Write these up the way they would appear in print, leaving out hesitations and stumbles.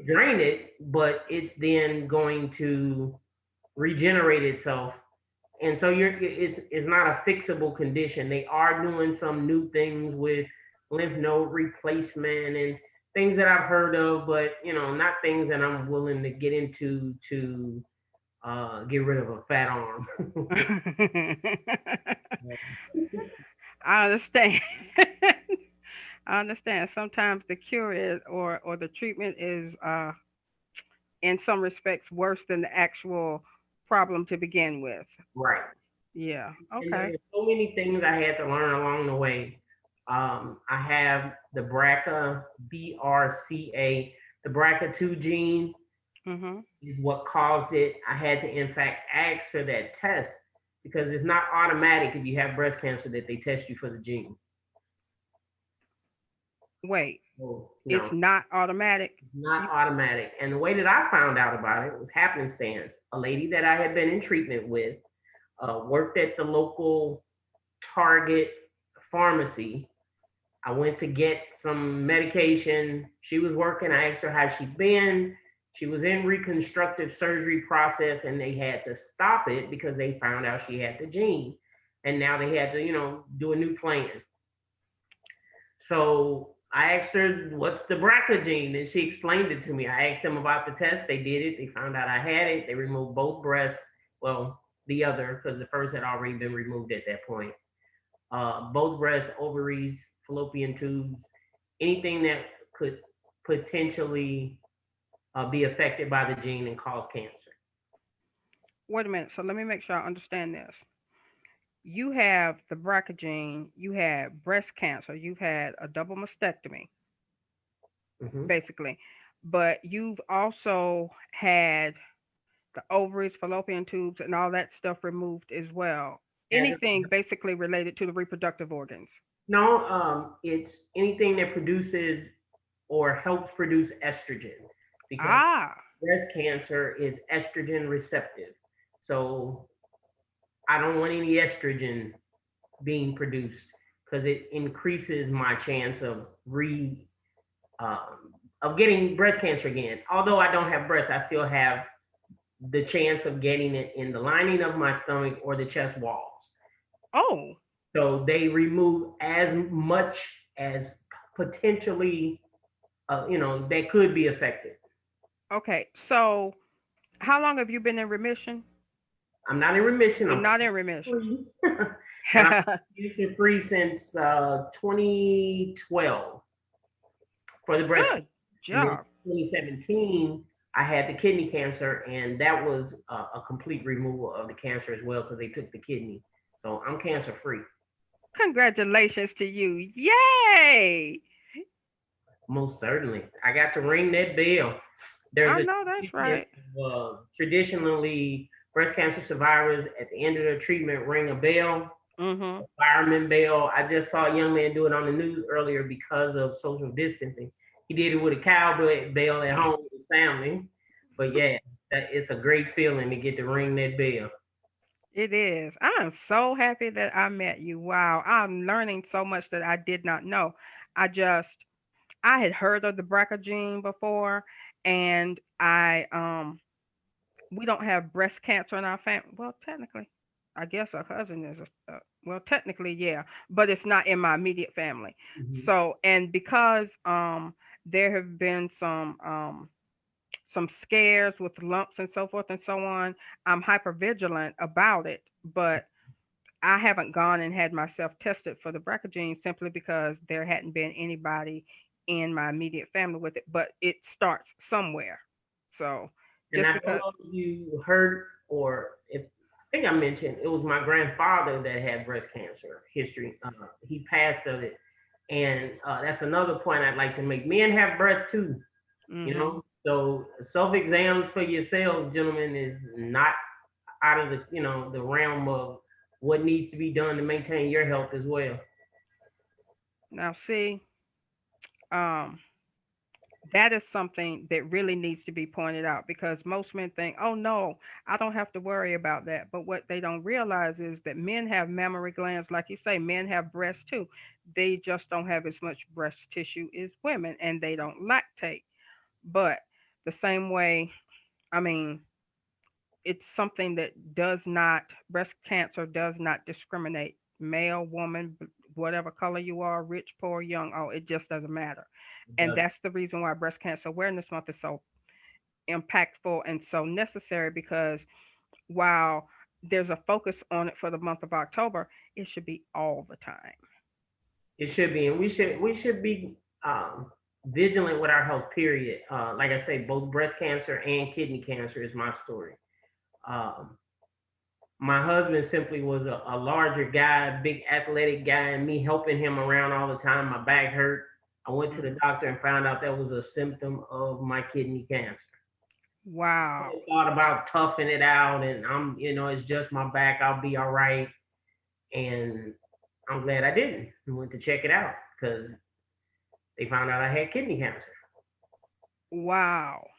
drain it, but it's then going to regenerate itself. And so it's not a fixable condition. They are doing some new things with lymph node replacement and things that I've heard of, but not things that I'm willing to get into to get rid of a fat arm. I understand. I understand. Sometimes the cure is, or the treatment is, in some respects, worse than the actual problem to begin with. Right. Yeah. And there Okay. were so many things I had to learn along the way. I have the BRCA, the BRCA2 gene Mhm. is what caused it. I had to, in fact, ask for that test because it's not automatic if you have breast cancer that they test you for the gene. Wait. So, It's not automatic. not You, automatic. And the way that I found out about it was happenstance. A lady that I had been in treatment with worked at the local Target pharmacy. I went to get some medication. She was working. I asked her how she'd been. She was in reconstructive surgery process and they had to stop it because they found out she had the gene. And now they had to, do a new plan. So I asked her, what's the BRCA gene? And she explained it to me. I asked them about the test. They did it. They found out I had it. They removed both breasts. Well, the other, because the first had already been removed at that point. Both breasts, ovaries, fallopian tubes, anything that could potentially be affected by the gene and cause cancer. wait a minute. So let me make sure I understand this. You have the BRCA gene. You had breast cancer. You've had a double mastectomy, Hmm. basically, but you've also had the ovaries, fallopian tubes, and all that stuff removed as well. Anything basically related to the reproductive organs. No, it's anything that produces or helps produce estrogen because Ah, breast cancer is estrogen receptive. So I don't want any estrogen being produced because it increases my chance of getting breast cancer again. Although I don't have breasts, I still have the chance of getting it in the lining of my stomach or the chest walls. oh, So they remove as much as potentially, that could be affected. okay. So, how long have you been in remission? I'm not in remission. You're I'm not in remission. free, and I'm remission free since 2012 for the breast cancer. Good And then job. 2017, I had the kidney cancer, and that was a complete removal of the cancer as well because they took the kidney. So I'm cancer free. Congratulations to you. Yay. Most certainly. I got to ring that bell. There's I a know that's tradition right. traditionally breast cancer survivors at the end of their treatment ring a bell, Mhm. a fireman bell. I just saw a young man do it on the news earlier because of social distancing. He did it with a cowboy bell at home with his family. But yeah, it's a great feeling to get to ring that bell. It is. I am so happy that I met you. Wow. I'm learning so much that I did not know. I just I had heard of the BRCA gene before, and I we don't have breast cancer in our family. Well, technically, I guess a cousin is well, technically, yeah, but it's not in my immediate family. Mhm. So, and because there have been some scares with lumps and so forth and so on, I'm hyper vigilant about it, but I haven't gone and had myself tested for the BRCA gene simply because there hadn't been anybody in my immediate family with it, but it starts somewhere. So And just I don't because, know if you heard or if I think I mentioned it was my grandfather that had breast cancer history. He passed of it, and that's another point I'd like to make. Men have breasts too, you hmm know. So self exams for yourselves, gentlemen, is not out of the the realm of what needs to be done to maintain your health as well. now see, um, that is something that really needs to be pointed out because most men think, oh no, I don't have to worry about that. But what they don't realize is that men have mammary glands, like you say, men have breasts too. They just don't have as much breast tissue as women and they don't lactate. But The same way, I mean, it's something that does not, breast cancer does not discriminate male, woman, whatever color you are, rich, poor, young, oh, it just doesn't matter. It And does. that's the reason why Breast Cancer Awareness Month is so impactful and so necessary, because while there's a focus on it for the month of October, it should be all the time. It should be, and we should be vigilant with our health. Period. Like I say, both breast cancer and kidney cancer is my story. Um, my husband simply was a larger guy, big athletic guy, and me helping him around all the time. My back hurt. I went to the Mhm. doctor and found out that was a symptom of my kidney cancer. Wow. I thought about toughing it out, and it's just my back. I'll be all right. And I'm glad I didn't. I went to check it out because they found out I had kidney cancer. Wow.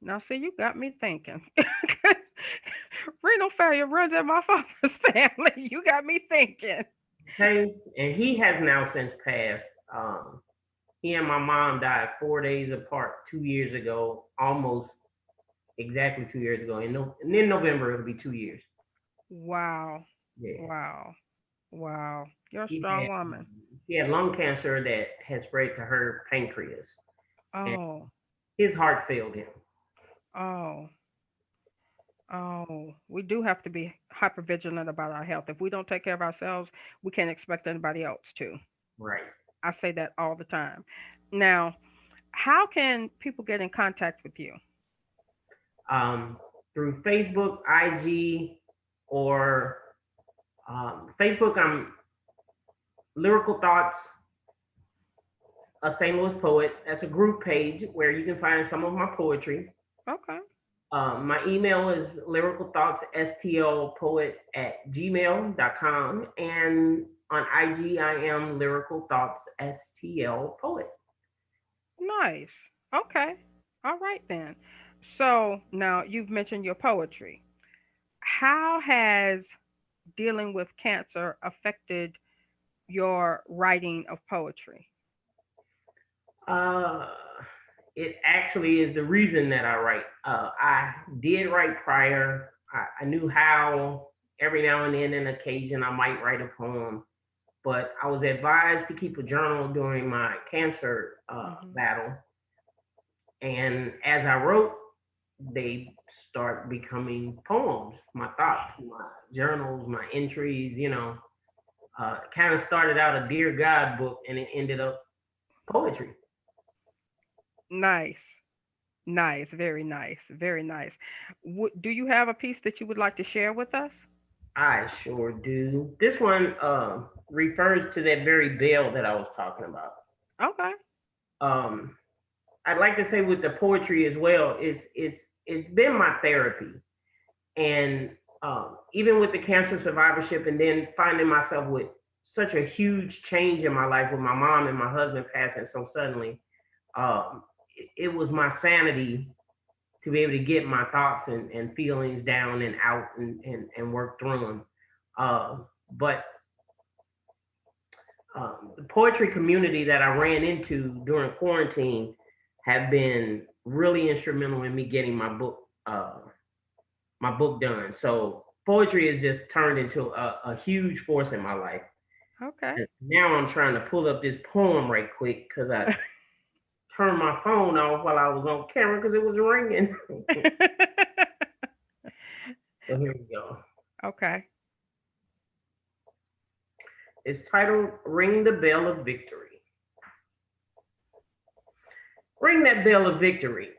Now, see, you got me thinking. Renal failure runs in my father's family. You got me thinking. Okay, and he has now since passed. He and my mom died 4 days apart 2 years ago, almost exactly 2 years ago. And in November it'll be 2 years. Wow. Yeah, Wow. Wow. You're a he strong had woman. he had lung cancer that had spread to her pancreas, and Oh. his heart failed him. Oh. Oh. We do have to be hyper vigilant about our health. If we don't take care of ourselves, we can't expect anybody else to. Right. I say that all the time. Now, how can people get in contact with you? Um, Through Facebook, IG, or Facebook, I'm Lyrical Thoughts, a St. Louis poet. That's a group page where you can find some of my poetry. Okay. My email is lyricalthoughtsstlpoet@gmail.com. And on IG, I am Lyrical Thoughts STL Poet. Nice. Okay. All right then. So now you've mentioned your poetry. How has dealing with cancer affected your writing of poetry? Uh, it actually is the reason that I write. I did write prior. I knew how every now and then, an occasion, I might write a poem, but I was advised to keep a journal during my cancer Hmm. battle. And as I wrote, they start becoming poems, my thoughts, my journals, my entries. Kind of started out a Dear God book, and it ended up poetry. Nice. Nice. Very nice. Very nice. Do you have a piece that you would like to share with us? I sure do. This one refers to that very bell that I was talking about. Okay. Um, I'd like to say with the poetry as well, it's been my therapy. And even with the cancer survivorship, and then finding myself with such a huge change in my life with my mom and my husband passing so suddenly, it was my sanity to be able to get my thoughts and feelings down and out, and work through them. But the poetry community that I ran into during quarantine have been really instrumental in me getting my book done. So poetry has just turned into a huge force in my life. Okay. And now I'm trying to pull up this poem right quick because I turned my phone off while I was on camera because it was ringing. So here we go. Okay. It's titled Ring the Bell of Victory. Ring that bell of victory.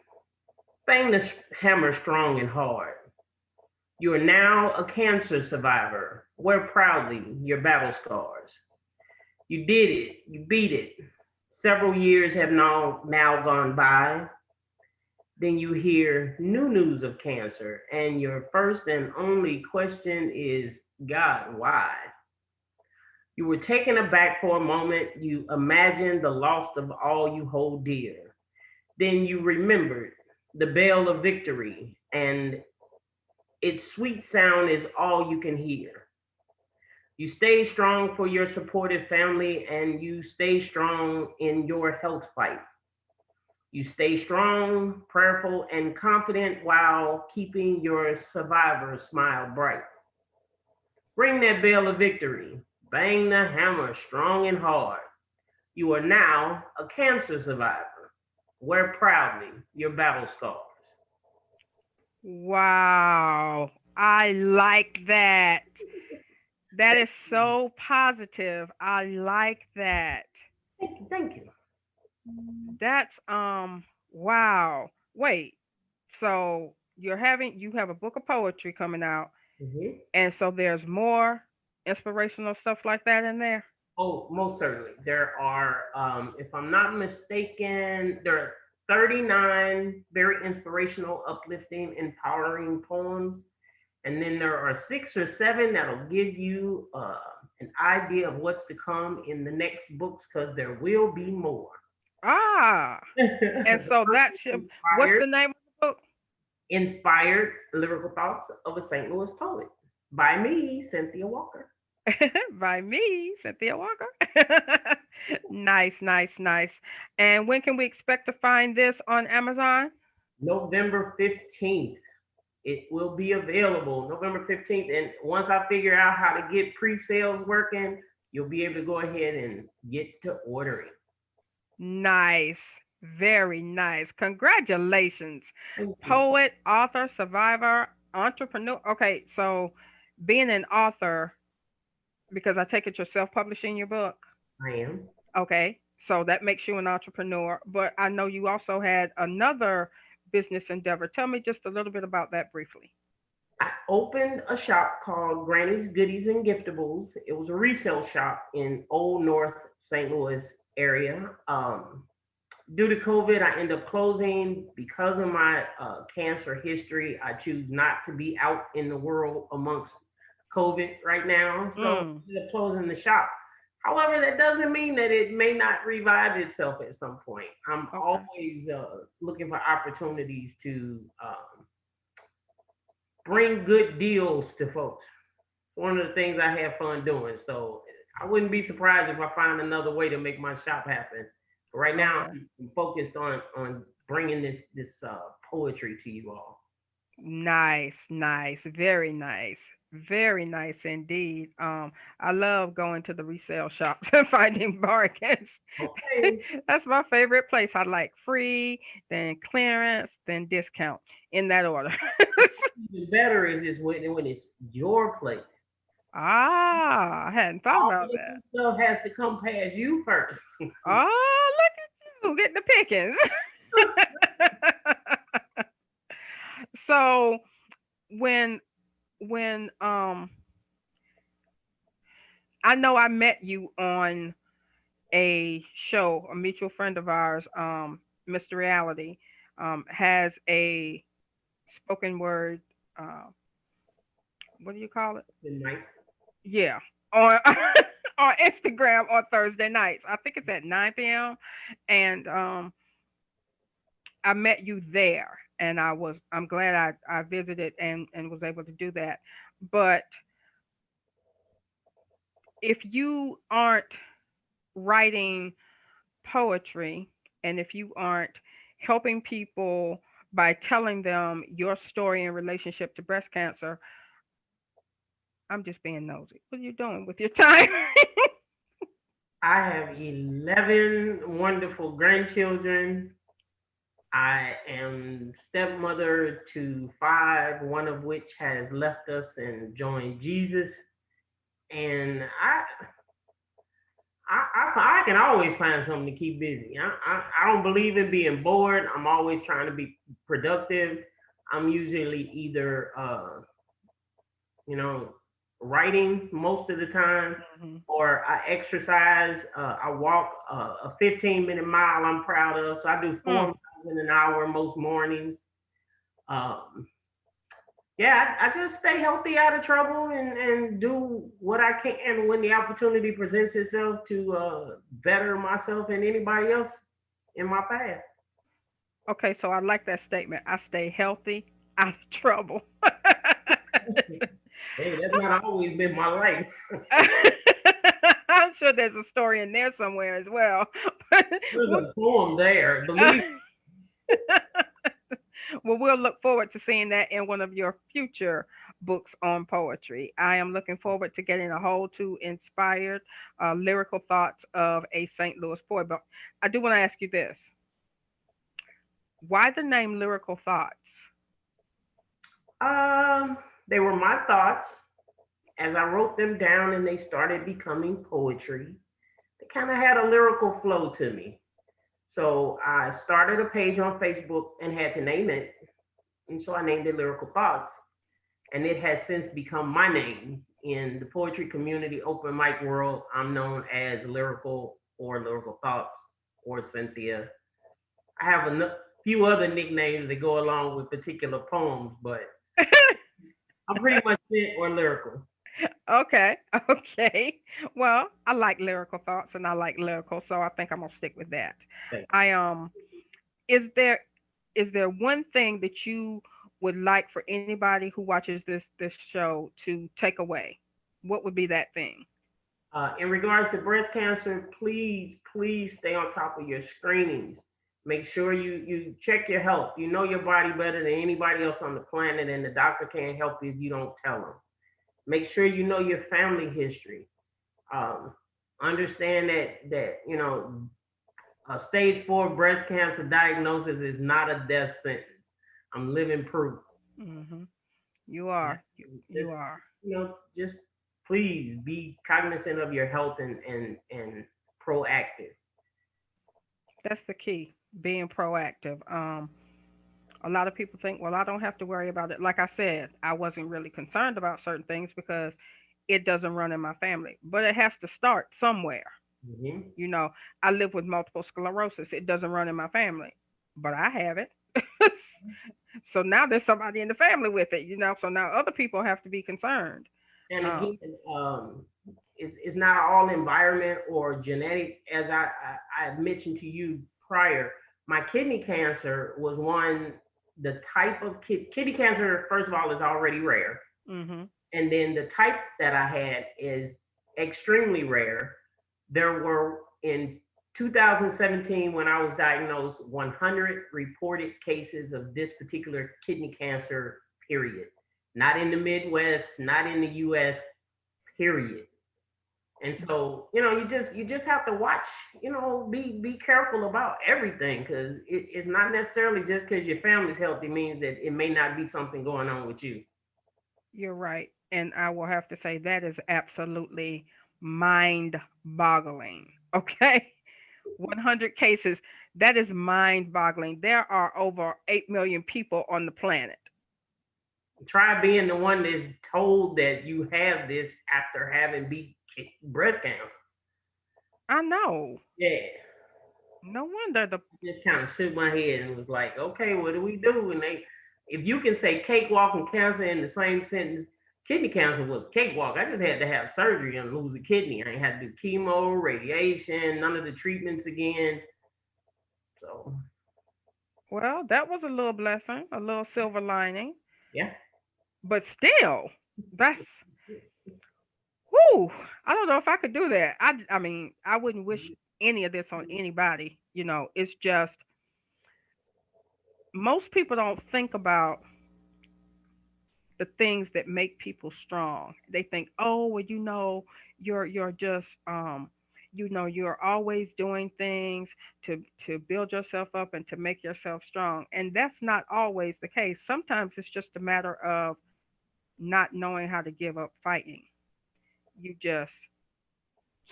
Bang the hammer strong and hard. You are now a cancer survivor. Wear proudly your battle scars. You did it. You beat it. Several years have now gone by. Then you hear new news of cancer, and your first and only question is, God, why? You were taken aback for a moment. You imagined the loss of all you hold dear. Then you remembered the bell of victory, and its sweet sound is all you can hear. You stay strong for your supportive family, and you stay strong in your health fight. You stay strong, prayerful, and confident while keeping your survivor smile bright. Ring that bell of victory. Bang the hammer strong and hard. You are now a cancer survivor. Wear proudly your battle scars. Wow. I like that. That is so positive. I like that. Thank you. Thank you. That's wow. Wait. So you have a book of poetry coming out, Mhm. and so there's more inspirational stuff like that in there. Oh, most certainly. There are, if I'm not mistaken, there are 39 very inspirational, uplifting, empowering poems. And then there are six or seven that'll give you an idea of what's to come in the next books because there will be more. Ah. And The so first that's is your what's the name of the book? Inspired Lyrical Thoughts of a St. Louis Poet by me, Cynthia Walker. By me, Cynthia Walker. Nice, nice, nice. And when can we expect to find this on Amazon? November 15th. It will be available November 15th. And once I figure out how to get pre sales working, you'll be able to go ahead and get to ordering. Nice. Very nice. Congratulations. Thank you. Poet, author, survivor, entrepreneur. Okay, so being an author, because I take it you're self publishing your book. I am. Okay, so that makes you an entrepreneur. But I know you also had another business endeavor. Tell me just a little bit about that briefly. I opened a shop called Granny's Goodies and Giftables. It was a resale shop in Old North St. Louis area. Due to COVID, I ended up closing because of my cancer history. I choose not to be out in the world amongst COVID right now, so Mm, I ended up closing the shop. However, that doesn't mean that it may not revive itself at some point. I'm okay. always looking for opportunities to bring good deals to folks. It's one of the things I have fun doing. So I wouldn't be surprised if I find another way to make my shop happen. But right now, Okay. I'm focused on bringing this poetry to you all. Nice, nice, very nice. Very nice indeed. I love going to the resale shops and finding bargains. Okay. That's my favorite place. I like free, then clearance, then discount in that order. Even better is when it's your place. Ah, I hadn't thought All about the that. good stuff has to come past you first. Oh, look at you getting the pickings. So when when I know I met you on a show, a mutual friend of ours, Mr. Reality, has a spoken word. Uh, what do you call it? Good night. Yeah, on on Instagram on Thursday nights. I think it's at 9 p.m. And I met you there, and I'm glad I visited and was able to do that. But if you aren't writing poetry, and if you aren't helping people by telling them your story in relationship to breast cancer, I'm just being nosy. What are you doing with your time? I have 11 wonderful grandchildren. I am stepmother to five, one of which has left us and joined Jesus. And I can always find something to keep busy. I don't believe in being bored. I'm always trying to be productive. I'm usually either you know writing most of the time, Mhm. or I exercise. I walk a 15-minute mile. I'm proud of. So I do four Mm. miles in an hour most mornings. Um, yeah, I just stay healthy, out of trouble, and do what I can when the opportunity presents itself to better myself and anybody else in my path. Okay, so I like that statement. I stay healthy, out of trouble. Hey, that's not always been my life. I'm sure there's a story in there somewhere as well. There's What- a poem there, believe. Well, we'll look forward to seeing that in one of your future books on poetry. I am looking forward to getting a hold to inspired lyrical thoughts of a St. Louis poet. But I do want to ask you this: why the name Lyrical Thoughts? Um, they were my thoughts as I wrote them down and they started becoming poetry. They kind of had a lyrical flow to me. So I started a page on Facebook and had to name it. And so I named it Lyrical Thoughts. And it has since become my name. In the poetry community, open mic world, I'm known as Lyrical or Lyrical Thoughts or Cynthia. I have a few other nicknames that go along with particular poems, but I'm pretty much it or lyrical. Okay, okay. Well, I like lyrical thoughts and I like lyrical, so I think I'm gonna stick with that. Thank I is there is there one thing that you would like for anybody who watches this show to take away? What would be that thing? In regards to breast cancer, please stay on top of your screenings. Make sure you check your health. You know your body better than anybody else on the planet, and the doctor can't help you if you don't tell them. Make sure you know your family history. Um, Understand that a stage 4 breast cancer diagnosis is not a death sentence. I'm living proof. Hmm. You are. You Just are. just please be cognizant of your health and proactive. That's the key. Being proactive. A lot of people think, well, I don't have to worry about it. Like I said, I wasn't really concerned about certain things because it doesn't run in my family. But it has to start somewhere. Hmm. You know, I live with multiple sclerosis. It doesn't run in my family, but I have it. So now there's somebody in the family with it, so now other people have to be concerned. And Um, again, it's not all environment or genetic. As I mentioned to you prior, my kidney cancer was one. The type of kidney cancer, first of all, is already rare, mm-hmm, and then the type that I had is extremely rare. There were in 2017 when I was diagnosed 100 reported cases of this particular kidney cancer. Period. Not in the Midwest, not in the U.S. Period. And so you just have to watch. Be careful about everything because it's not necessarily just because your family's healthy means that it may not be something going on with you. you're right. And I will have to say that is absolutely mind boggling. Okay. 100 cases. That is mind boggling. There are over 8 million people on the planet. Try being the one that's told that you have this after having beat breast cancer. I know. Yeah, No wonder the. just kind of shook my head and was like, okay, what do we do? And if you can say cakewalk and cancer in the same sentence, kidney cancer was cakewalk. I just had to have surgery and lose a kidney. I ain't had to do chemo, radiation, none of the treatments again. So Well, that was a little blessing, a little silver lining. yeah, But still, that's. Whoo! I don't know if I could do that. I mean, I wouldn't wish any of this on anybody. It's just most people don't think about the things that make people strong. They think, oh, well, you're just you're always doing things to build yourself up and to make yourself strong. And that's not always the case. Sometimes it's just a matter of not knowing how to give up fighting. You just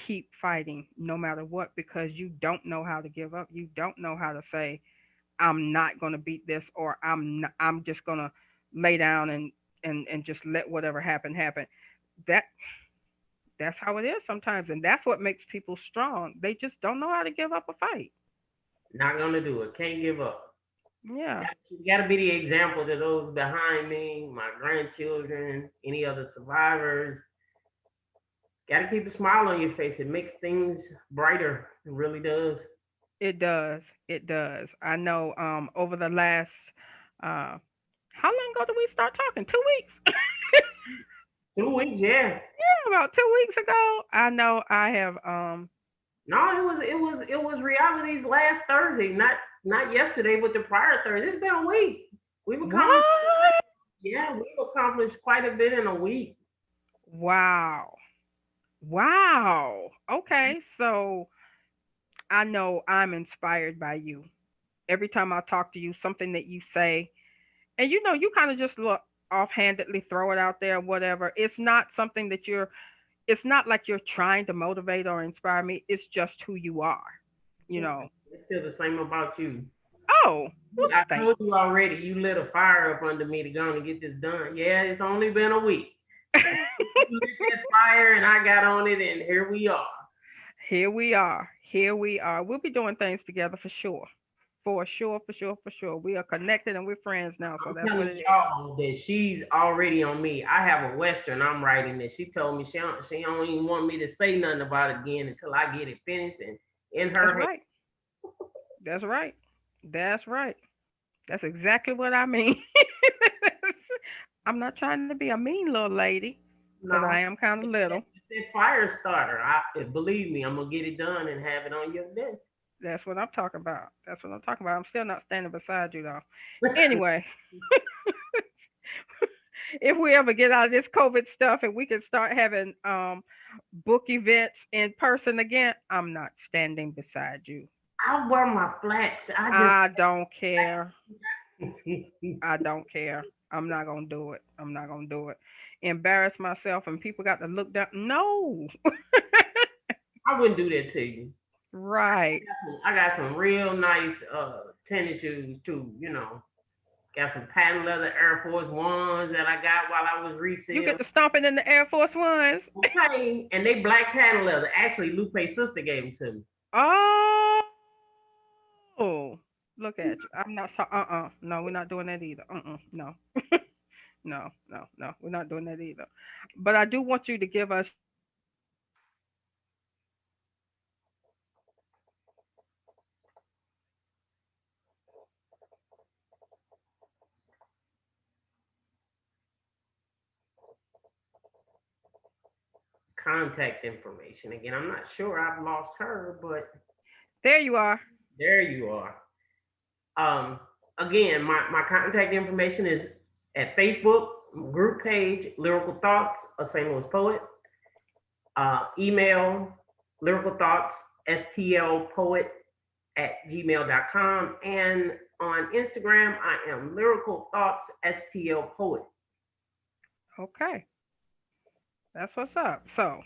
keep fighting no matter what because you don't know how to give up. You don't know how to say I'm not going to beat this or I'm just going to lay down and just let whatever happen. That that's how it is sometimes and that's what makes people strong. They just don't know how to give up a fight. not gonna do it. Can't give up. Yeah, You gotta be the example to those behind me, my grandchildren, any other survivors. Gotta keep a smile on your face. It makes things brighter. It really does. it does. It does. I know over the last uh how long ago did we start talking? 2 weeks. 2 weeks, yeah. About 2 weeks ago. I know I have No, it was reality's last Thursday, not Not yesterday, but the prior Thursday. It's been a week. We've accomplished, What? yeah, we've accomplished quite a bit in a week. Wow. Wow. Okay, so I know I'm inspired by you. Every time I talk to you, something that you say, and you kind of just look offhandedly throw it out there, whatever. It's not something that it's not like you're trying to motivate or inspire me. It's just who you are, you Yeah, know. I feel the same about you. Oh, well, I thank told you already, you lit a fire up under me to go and get this done. Yeah, it's only been a week. you. But you lit that fire and I got on it, and here we are. Here we are. Here we are. We'll be doing things together for sure. For sure, for sure, for sure. We are connected and we're friends now, so I'm that's what telling it is. y'all that she's already on me. I have a Western I'm writing that she told me she don't even want me to say nothing about it again until I get it finished and in That's her head. right. That's right. That's right. That's exactly what I mean. I'm not trying to be a mean little lady because I No, am kind of little. it's that fire starter. Believe me, I'm gonna get it done and have it on your desk. That's what I'm talking about. That's what I'm talking about. I'm still not standing beside you though. Anyway, if we ever get out of this COVID stuff and we can start having book events in person again, I'm not standing beside you. I wear my flats. I just I don't care. I don't care. I'm not gonna do it. I'm not gonna do it. Embarrass myself and people got to look down. No. I wouldn't do that to you. Right. I got some real nice tennis shoes too. Got some patent leather Air Force Ones that I got while I was You reselling. get to stomping in the Air Force Ones. Okay, and they black patent leather. Actually, Lupe's sister gave them to me. Oh, look at you. I'm not so. No, we're not doing that either. No. No, no, no. We're not doing that either. But I do want you to give us your feedback on how you feel about Contact information. Again, I'm not sure I've lost her, but There you are. there you are. Um, Again, my contact information is at Facebook group page Lyrical Thoughts, a St. Louis poet. Email lyrical thoughts stlpoet at gmail.com, and on Instagram I am lyrical thoughts stlpoet. Okay. That's what's up. So,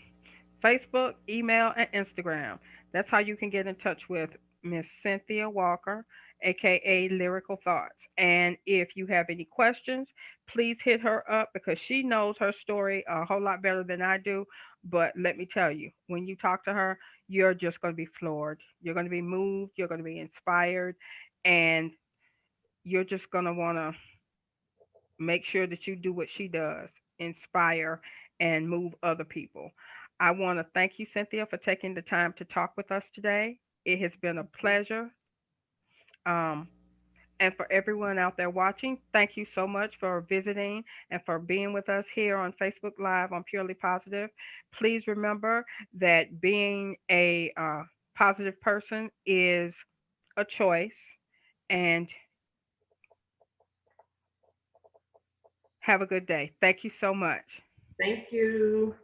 Facebook, email, and Instagram. That's how you can get in touch with Miss Cynthia Walker, aka Lyrical Thoughts. And if you have any questions, please hit her up because she knows her story a whole lot better than I do. But let me tell you, when you talk to her, you're just going to be floored. You're going to be moved. You're going to be inspired. And you're just going to want to make sure that you do what she does, inspire and move other people. I want to thank you, Cynthia, for taking the time to talk with us today. It has been a pleasure. Um, and for everyone out there watching, thank you so much for visiting and for being with us here on Facebook Live on Purely Positive. Please remember that being a positive person is a choice. And have a good day. Thank you so much. Thank you.